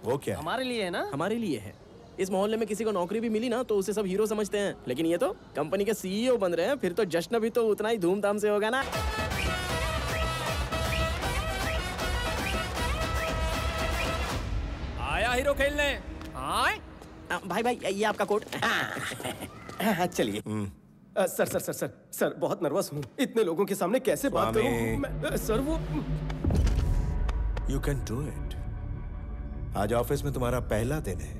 वो क्या? हमारे लिए है ना? हमारे लिए है। इस मोहल्ले में किसी को नौकरी भी मिली ना तो उसे सब हीरो समझते हैं, लेकिन ये तो कंपनी के सीईओ बन रहे हैं, फिर तो जश्न भी तो उतना ही धूमधाम से होगा ना। आया हीरो खेलने। भाई भाई ये आपका कोट। चलिए। Sir sir sir sir sir बहुत नर्वस हूँ, इतने लोगों के सामने कैसे बात करूँ? सर वो You can do it। आज ऑफिस में तुम्हारा पहला दिन है।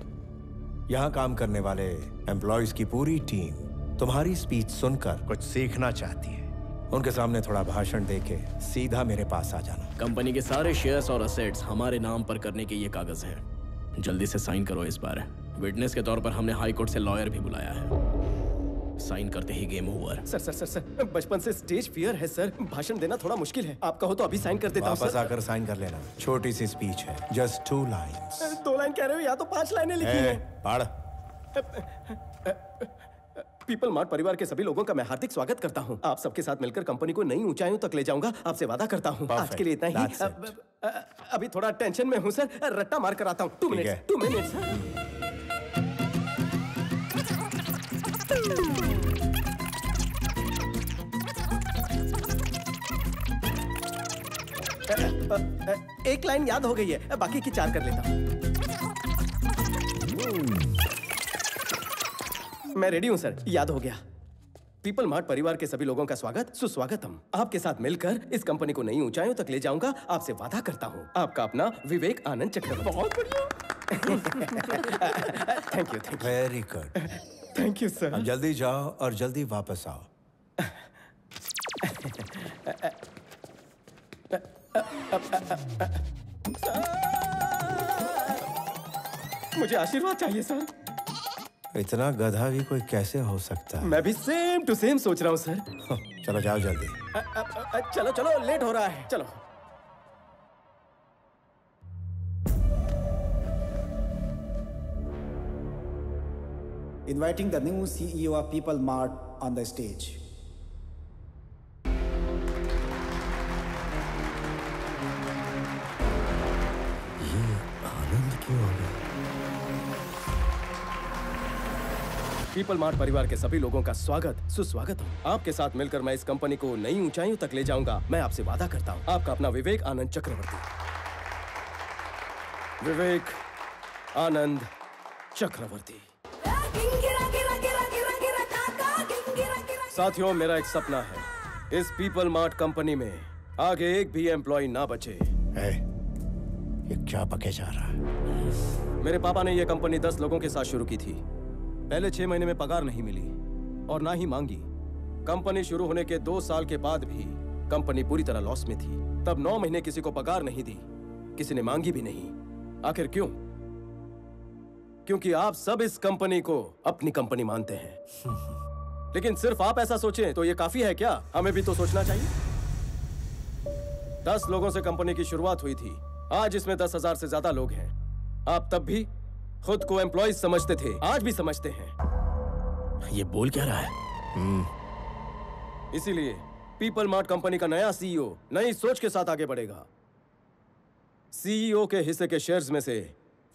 यहाँ काम करने वाले एम्प्लॉयज की पूरी टीम तुम्हारी स्पीच सुनकर कुछ सीखना चाहती है। उनके सामने थोड़ा भाषण देके सीधा मेरे पास आ जाना। कंपनी के सारे शेयर्स और असेट्स हमारे नाम पर करने के ये कागज हैं। जल्दी से साइन करो इस बार। विटनेस के तौर पर हमने हाई कोर्ट से लॉयर भी बुलाया है। साइन करते ही game over. Sir sir sir sir बचपन से स्टेज फियर है सर, भाषण देना थोड़ा मुश्किल है। आप कहो तो अभी साइन कर देता हूँ। वापस आकर साइन कर लेना। छोटी सी स्पीच है, जस्ट 2 लाइन्स। 2 लाइन कह रहे हो या तो 5 लाइनें लिखी हैं। पढ़। पीपल मार्ट परिवार के सभी लोगों का मैं हार्दिक स्वागत करता हूँ। आप सबके साथ मिलकर कंपनी को नई ऊंचाइयों तक ले जाऊंगा, आपसे वादा करता हूँ। आज के लिए इतना ही। अभी थोड़ा टेंशन में हूँ सर, रट्टा मार कर आता हूँ। 2 मिनट्स सर। एक लाइन याद हो गई है, बाकी की 4 कर लेता हूँ। मैं रेडी हूँ सर, याद हो गया। पीपल मार्ट परिवार के सभी लोगों का स्वागत सुस्वागतम। आपके साथ मिलकर इस कंपनी को नई ऊंचाइयों तक ले जाऊंगा, आपसे वादा करता हूँ। आपका अपना विवेक आनंद चक्रवर्ती। बहुत बढ़िया। Thank you. Very good. Thank you sir. अब जल्दी जाओ और जल्दी वापस आओ। मुझे आशीर्वाद चाहिए सर। इतना गधा भी कोई कैसे हो सकता है? मैं भी सेम टू सेम सोच रहा हूँ सर। चलो जाओ जल्दी। चलो चलो लेट हो रहा है, चलो। Inviting the new CEO of People Mart on the stage. People mart परिवार के सभी लोगों का स्वागत सुस्वागत हो। आपके साथ मिलकर मैं इस कंपनी को नई ऊंचाइयों तक ले जाऊंगा, मैं आपसे वादा करता हूं। आपका अपना विवेक आनंद चक्रवर्ती। विवेक आनंद चक्रवर्ती। साथियों, मेरा एक सपना है, इस पीपल मार्ट कंपनी में आगे एक भी एम्प्लॉय ना बचे। ये क्या बके जा रहा है? मेरे पापा ने यह कंपनी 10 लोगों के साथ शुरू की थी। पहले 6 महीने में पगार नहीं मिली और ना ही मांगी। कंपनी शुरू होने के 2 साल के बाद भी कंपनी पूरी तरह लॉस में थी। तब 9 महीने किसी को पगार नहीं दी, किसी ने मांगी भी नहीं। आखिर क्यों? क्योंकि आप सब इस कंपनी को अपनी कंपनी मानते हैं। लेकिन सिर्फ आप ऐसा सोचें तो ये काफी है क्या? हमें भी तो सोचना चाहिए। 10 लोगों से कंपनी की शुरुआत हुई थी, आज इसमें 10,000 से ज्यादा लोग हैं। आप तब भी खुद को एम्प्लॉयज समझते थे, आज भी समझते हैं। ये बोल क्या रहा है? इसीलिए पीपल मार्ट कंपनी का नया सीईओ नई सोच के साथ आगे बढ़ेगा। सीईओ के हिस्से के शेयर्स में से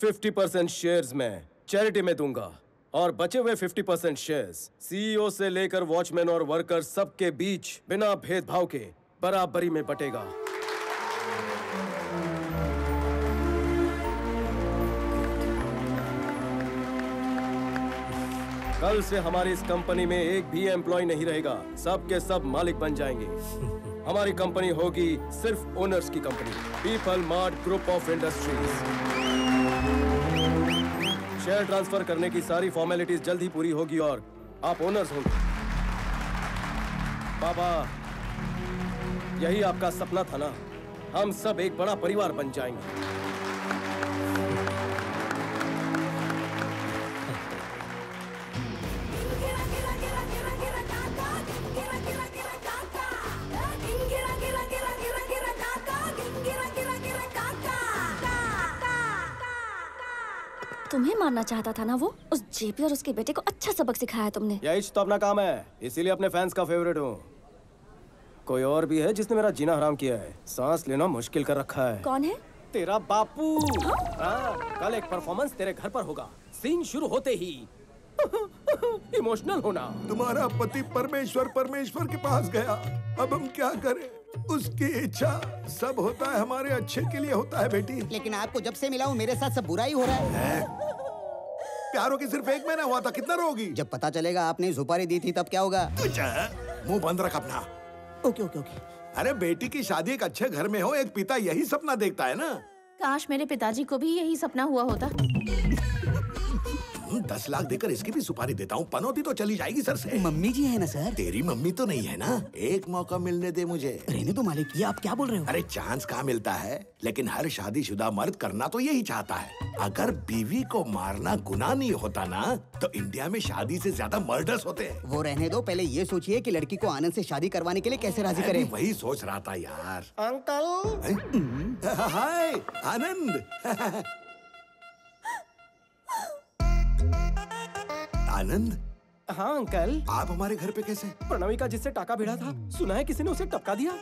50% शेयर्स मैं चैरिटी में दूंगा और बचे हुए 50% शेयर्स सीईओ से लेकर वॉचमैन और वर्कर सबके बीच बिना भेदभाव के बराबरी में बटेगा। कल से हमारी इस कंपनी में एक भी एम्प्लॉय नहीं रहेगा, सब के सब मालिक बन जाएंगे। हमारी कंपनी होगी सिर्फ ओनर्स की company, people mart group of industries. Share transfer करने की सारी फॉर्मेलिटीज जल्द ही पूरी होगी और आप ओनर्स होंगे। बाबा, यही आपका सपना था ना? हम सब एक बड़ा परिवार बन जाएंगे। तुम्हें मारना चाहता था ना वो? उस जेपी और उसके बेटे को अच्छा सबक सिखाया तुमने। यही तो अपना काम है, इसीलिए अपने फैंस का फेवरेट हूँ। कोई और भी है जिसने मेरा जीना हराम किया है, सांस लेना मुश्किल कर रखा है। कौन है? तेरा बापू। कल एक परफॉर्मेंस तेरे घर पर होगा। सीन शुरू होते ही इमोशनल होना। तुम्हारा पति परमेश्वर के पास गया, अब हम क्या करें? उसकी इच्छा सब होता है हमारे अच्छे के लिए होता है बेटी। लेकिन आपको जब से मिला हूँ मेरे साथ सब बुरा ही हो रहा है। प्यारों की सिर्फ 1 महीना हुआ था, कितना रोगी? जब पता चलेगा आपने सुपारी दी थी तब क्या होगा? मुंह बंद रख अपना। Okay okay okay. अरे बेटी की शादी एक अच्छे घर में हो, एक पिता यही सपना देखता है ना। काश मेरे पिताजी को भी यही सपना हुआ होता। 10 लाख देकर इसकी भी सुपारी देता हूँ, पनौती तो चली जाएगी सर से। मम्मी जी है ना सर? तेरी मम्मी तो नहीं है ना? एक मौका मिलने दे मुझे। रहने दो मालिक, ये आप क्या बोल रहे हो? अरे चांस कहाँ मिलता है, लेकिन हर शादीशुदा मर्द करना तो यही चाहता है। अगर बीवी को मारना गुनाह नहीं होता ना, तो इंडिया में शादी से ज्यादा मर्डर्स होते हैं। वो रहने दो, पहले ये सोचिए कि लड़की को आनंद से शादी करवाने के लिए कैसे राजी करें। वही सोच रहा था यार। अंकल। हाय आनंद। आनंद। हाँ अंकल। आप हमारे घर पे कैसे? प्रणवी का जिससे टाका भिड़ा था, सुना है किसी ने उसे टपका दिया।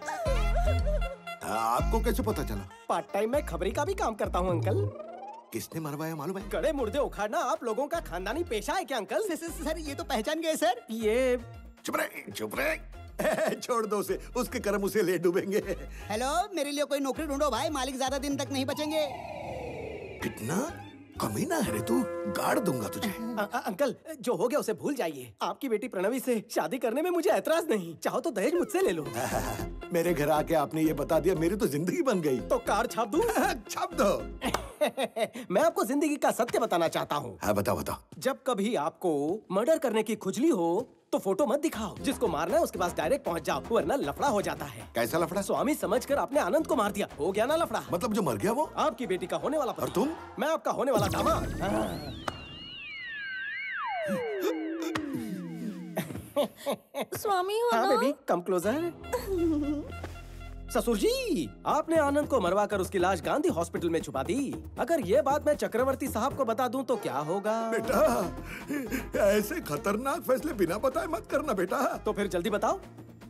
आपको कैसे पता चला? पार्ट टाइम में खबरी का भी काम करता हूँ अंकल। किसने मरवाया मालूम है? गड़े मुर्दे उखाड़ना आप लोगों का खानदानी पेशा है क्या अंकल? सर ये तो पहचान गए सर। ये चुप रहे। छोड़ दो उसे, उसके कर्म उसे ले डूबेंगे। हेलो, मेरे लिए कोई नौकरी ढूंढो भाई, मालिक ज्यादा दिन तक नहीं बचेंगे। कितना कमीना है रे तू, गाड़ दूंगा तुझे। अंकल जो हो गया उसे भूल जाइए। आपकी बेटी प्रणवी से शादी करने में मुझे ऐतराज नहीं, चाहो तो दहेज मुझसे ले लो। मेरे घर आके आपने ये बता दिया, मेरी तो जिंदगी बन गई। तो कार छाप दूं? छाप दो। मैं आपको जिंदगी का सत्य बताना चाहता हूँ। हाँ बताओ। जब कभी आपको मर्डर करने की खुजली हो तो फोटो मत दिखाओ। जिसको मारना है उसके पास डायरेक्ट पहुँच जाओ, वरना लफड़ा हो जाता है। कैसा लफड़ा? स्वामी समझकर आपने आनंद को मार दिया, हो गया ना लफड़ा। मतलब जो मर गया वो? आपकी बेटी का होने वाला पति। और तुम? मैं आपका होने वाला दामाद। स्वामी हो हाँ ना? Baby, come closer. ससुर जी, आपने आनंद को मरवा कर उसकी लाश गांधी हॉस्पिटल में छुपा दी। अगर ये बात मैं चक्रवर्ती साहब को बता दूं तो क्या होगा? बेटा ऐसे खतरनाक फैसले बिना बताए मत करना बेटा। तो फिर जल्दी बताओ,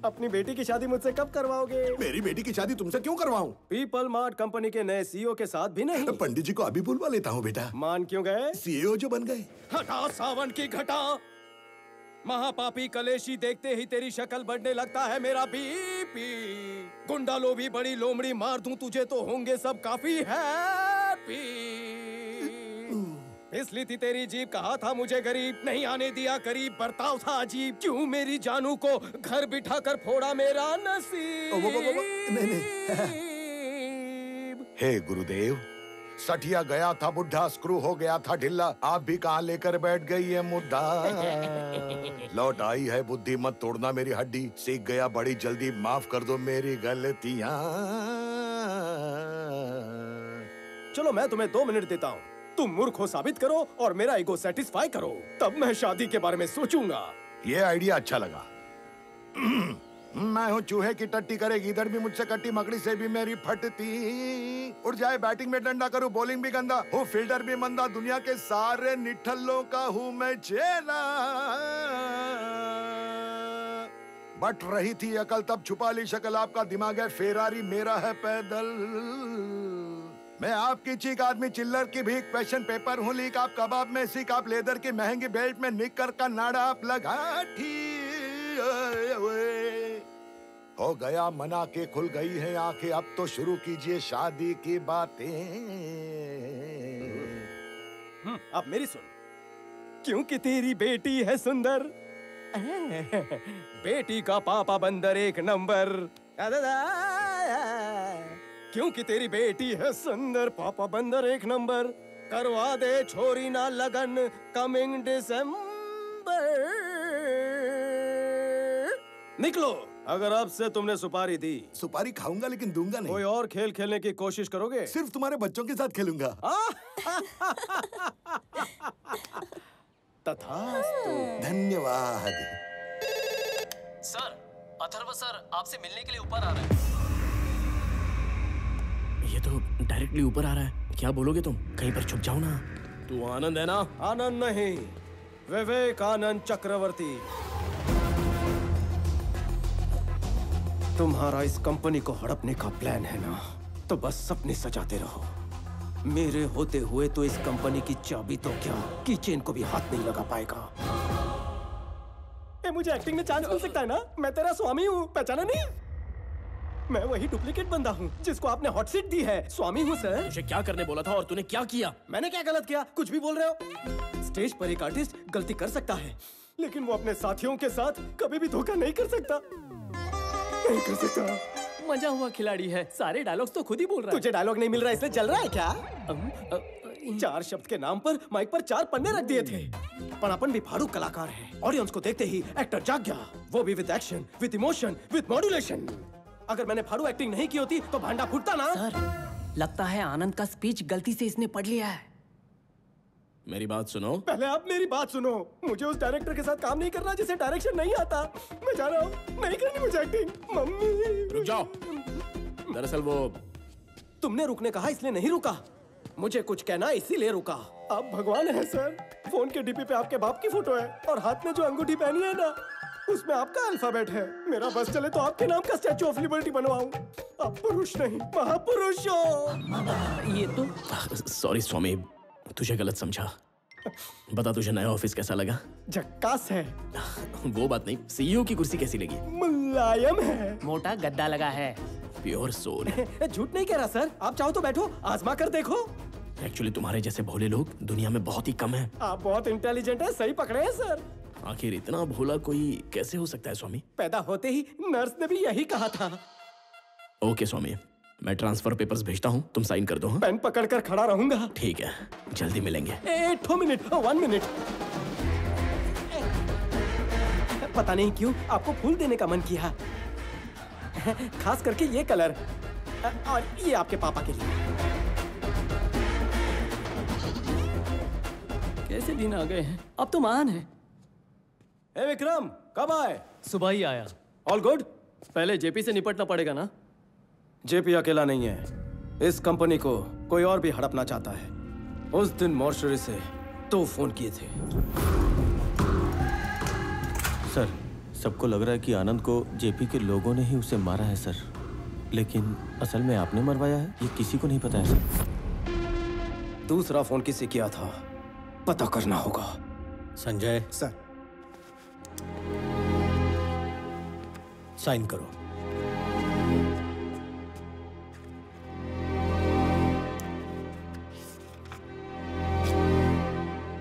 अपनी बेटी की शादी मुझसे कब करवाओगे? मेरी बेटी की शादी तुमसे क्यों करवाऊं? पीपल मार्ट कंपनी के नए सीईओ के साथ भी नहीं। पंडित जी को अभी बुलवा लेता हूँ बेटा। मान क्यों गए? सीईओ जो बन गए। हटा सावन की घटा, महापापी कलेशी, देखते ही तेरी शक्ल बढ़ने लगता है मेरा बीपी। गुंडा लो भी बड़ी लोमड़ी मार दूं तुझे तो होंगे सब काफी हैप्पी। इसलिए थी तेरी जीप, कहा था मुझे गरीब, नहीं आने दिया करीब, बर्ताव था अजीब। क्यों मेरी जानू को घर बिठा कर फोड़ा मेरा नसीब। नहीं। हे गुरुदेव, सठिया गया था बुढ़ा, स्क्रू हो गया था ढिल्ला, आप भी कहाँ लेकर बैठ गई है मुद्दा। लौट आई है बुद्धि, मत तोड़ना मेरी हड्डी, सीख गया बड़ी जल्दी, माफ कर दो मेरी गलतियाँ। चलो मैं तुम्हें 2 मिनट देता हूँ, तुम मूर्ख हो साबित करो और मेरा ईगो सेटिस्फाई करो, तब मैं शादी के बारे में सोचूंगा। ये आइडिया अच्छा लगा। मैं हूँ चूहे की टट्टी, करेगी इधर भी मुझसे कट्टी, मकड़ी से भी मेरी फटती। उड़ जाए बैटिंग में डंडा, करूँ बॉलिंग भी गंदा, हूँ फील्डर भी मंदा, दुनिया के सारे निठल्लों का हूँ मैं चेला। बट रही थी अकल तब छुपा ली शक्ल, आपका दिमाग है फेरारी, मेरा है पैदल। मैं आपकी चीक आदमी चिल्लर की भीख, क्वेश्चन पेपर हूँ लीक, आप कबाब में सीख, आप लेदर की महंगी बेल्ट में निक्कर का नाड़ा आप लगा ठीक। हो गया मना के खुल गई है आंखें, अब तो शुरू कीजिए शादी की बातें। अब मेरी सुन, क्योंकि तेरी बेटी है सुंदर, बेटी का पापा बंदर 1 नंबर। क्योंकि तेरी बेटी है सुंदर, पापा बंदर 1 नंबर, करवा दे छोरी ना लगन कमिंग दिसंबर। निकलो, अगर अब से तुमने सुपारी दी। सुपारी खाऊंगा लेकिन दूंगा नहीं। कोई और खेल खेलने की कोशिश करोगे? सिर्फ तुम्हारे बच्चों के साथ खेलूंगा। तथास्तु। धन्यवाद। सर, अथर्व सर आपसे मिलने के लिए ऊपर आ रहे हैं। ये तो डायरेक्टली ऊपर आ रहा है, क्या बोलोगे तुम? कहीं पर छुप जाओ ना। तू आनंद है ना? आनंद नहीं, विवेकानंद चक्रवर्ती। तुम्हारा इस कंपनी को हड़पने का प्लान है ना? तो बस सपने सजाते रहो। मेरे होते हुए तो इस कंपनी की चाबी तो क्या, कीचेन को भी हाथ नहीं लगा पाएगा। मुझे एक्टिंग में चांस मिल सकता है ना? मैं तेरा स्वामी हूँ, पहचाना नहीं? मैं वही डुप्लीकेट बंदा हूँ जिसको आपने हॉट सीट दी है। स्वामी हूँ सर। तुझे क्या करने बोला था और तूने क्या किया? मैंने क्या गलत किया? कुछ भी बोल रहे हो? स्टेज पर एक आर्टिस्ट गलती कर सकता है, लेकिन वो अपने साथियों के साथ कभी भी धोखा नहीं कर सकता। नहीं कर सकता। मजा हुआ खिलाड़ी है, सारे डायलॉग्स तो खुद ही बोल रहा है। तुझे डायलॉग नहीं मिल रहा इसलिए चल रहा है क्या? 4 शब्द के नाम पर माइक पर 4 पन्ने रख दिए थे। पर अपन भी फाड़ू कलाकार है। ऑडियंस को देखते ही एक्टर जाग गया, वो भी with action, with emotion, with modulation. अगर मैंने फाड़ू एक्टिंग नहीं की होती तो भांडा फूटता ना। सर, लगता है आनंद का स्पीच गलती से इसने पढ़ लिया है। मेरी बात सुनो। पहले आप मेरी बात सुनो। मुझे उस डायरेक्टर के साथ काम नहीं करना जिसे डायरेक्शन नहीं आता। मैं जा रहा हूँ, नहीं करनी मुझे एक्टिंग। मम्मी रुक जाओ। दरअसल वो तुमने रुकने कहा इसलिए नहीं रुका। मुझे कुछ कहना इसीलिए रुका। आप भगवान हैं सर। फोन के डीपी पे आपके बाप की फोटो है और हाथ में जो अंगूठी पहनी है ना, उसमें आपका अल्फाबेट है। मेरा बस चले तो आपके नाम का स्टैचू ऑफ लिबर्टी बनवाऊं। आप पुरुष नहीं महापुरुष हो। ये तो सॉरी स्वामी, तुझे गलत समझा। बता तुझे नया ऑफिस कैसा लगा? झक्कास है। वो बात नहीं, सीईओ की कुर्सी कैसी लगी? मुलायम है। मोटा गद्दा लगा है। Pure soul. झूठ नहीं कह रहा सर, आप चाहो तो बैठो, आजमा कर देखो। एक्चुअली तुम्हारे जैसे भोले लोग दुनिया में बहुत ही कम हैं। आप बहुत इंटेलिजेंट हैं, सही पकड़े हैं सर। आखिर इतना भोला कोई कैसे हो सकता है स्वामी? पैदा होते ही नर्स ने भी यही कहा था। ओके स्वामी, मैं ट्रांसफर पेपर्स भेजता हूँ, तुम साइन कर दो। हाँ? पेन पकड़ कर खड़ा रहूंगा। ठीक है, जल्दी मिलेंगे। 2 मिनट, 1 मिनट। पता नहीं क्यों आपको फूल देने का मन किया, खास करके ये कलर और ये आपके पापा के लिए। कैसे दिन आ गए हैं, अब तो महान है। ए विक्रम, कब आए? सुबह ही आया। All good? पहले जेपी से निपटना पड़ेगा ना। जेपी अकेला नहीं है, इस कंपनी को कोई और भी हड़पना चाहता है। उस दिन मॉर्चरी से 2 फोन किए थे। सर, सबको लग रहा है कि आनंद को जेपी के लोगों ने ही उसे मारा है सर, लेकिन असल में आपने मरवाया है, ये किसी को नहीं पता है सर। दूसरा फोन किसे किया था पता करना होगा। संजय सर। साइन करो।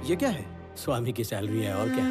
ये क्या है? स्वामी की सैलरी है और क्या।